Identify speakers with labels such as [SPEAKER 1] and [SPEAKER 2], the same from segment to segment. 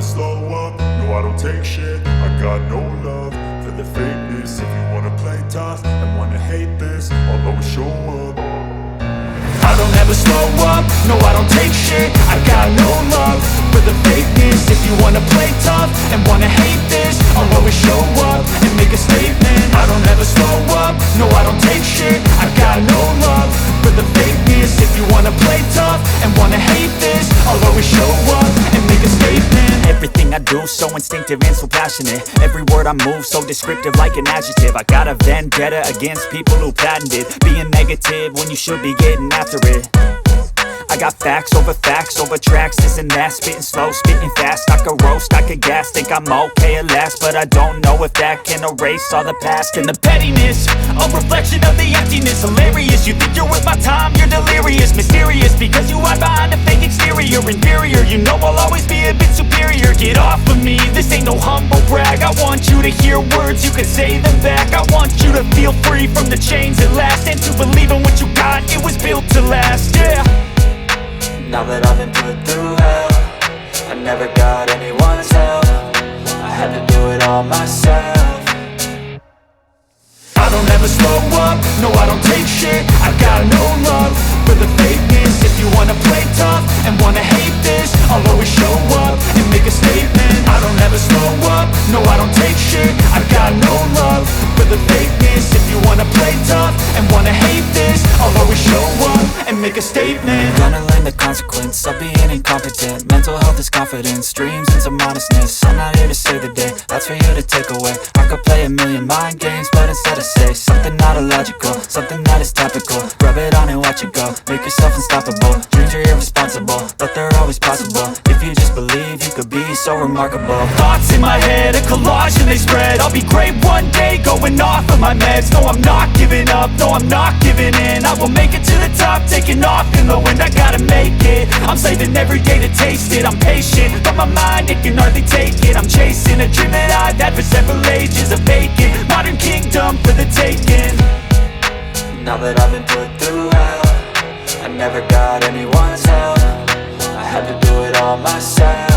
[SPEAKER 1] slow up, no I don't take shit. I got no love for the fakeness. If you wanna play tough and wanna hate this, I'll always show up. I don't ever slow up, no I don't take shit. I got no love for the fakeness. If you wanna play tough and wanna hate this, I'll always show up and make a statement. I don't ever slow up, no I don't take shit. I got no love for the fakeness. If you wanna play tough and wanna hate this, I'll always show up and make a statement.
[SPEAKER 2] Everything I do so instinctive and so passionate. Every word I move so descriptive like an adjective. I got a vendetta against people who patented being negative when you should be getting after it. I got facts over tracks, this and that. Spitting slow, spitting fast, I could roast, I could gas. Think I'm okay at last, but I don't know if that can erase all the past. And the pettiness, a reflection of the emptiness. Hilarious, you think you're worth my time, you're delirious. Mysterious, because you hide behind a fake exterior. Inferior, you know I'll always be a bit superior. Get off of me, this ain't no humble brag. I want you to hear words, you can say them back. I want you to feel free from the chains at last, and to believe in what you got, it was built to last, yeah.
[SPEAKER 3] Now that I've been put through hell, I never got anyone's help. I had to do it all myself.
[SPEAKER 1] I don't ever slow up, no I don't take shit. I got no love for the fakeness. If you wanna play tough and wanna hate this, I'll always show up and make a statement. I don't ever slow up, no I don't take shit. I got no love for the fakeness. If you wanna play tough and wanna hate this, I'll always show up and make a statement.
[SPEAKER 3] Gonna learn the consequence of being incompetent. Mental health is confidence, dreams and some honestness. I'm not here to save the day, that's for you to take away. I could play a million mind games, but instead I say something not illogical, something that is topical. Rub it on and watch it go, make yourself unstoppable. Dreams are irresponsible, but they're always possible. If you just believe, you could be so remarkable.
[SPEAKER 2] Thoughts in my head, a collage and they spread. I'll be great one day, going off of my meds. No, I'm not giving up, no, I'm not giving in. I will make it to the top, taking off in the wind. I gotta make it, I'm saving every day to taste it. I'm patient, but my mind, it can hardly take it. I'm chasing a dream that I've had for several ages. A vacant, modern kingdom for the taking.
[SPEAKER 3] Now that I've been put through hell, I never got anyone's help. I had to do it all myself.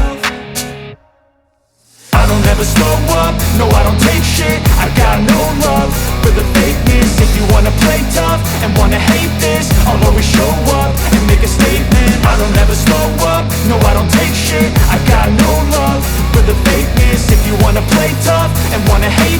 [SPEAKER 1] I don't ever slow up, no I don't take shit. I got no love for the fakeness. If you wanna play tough and wanna hate this, I'll always show up and make a statement. I don't ever slow up, no I don't take shit. I got no love for the fakeness. If you wanna play tough and wanna hate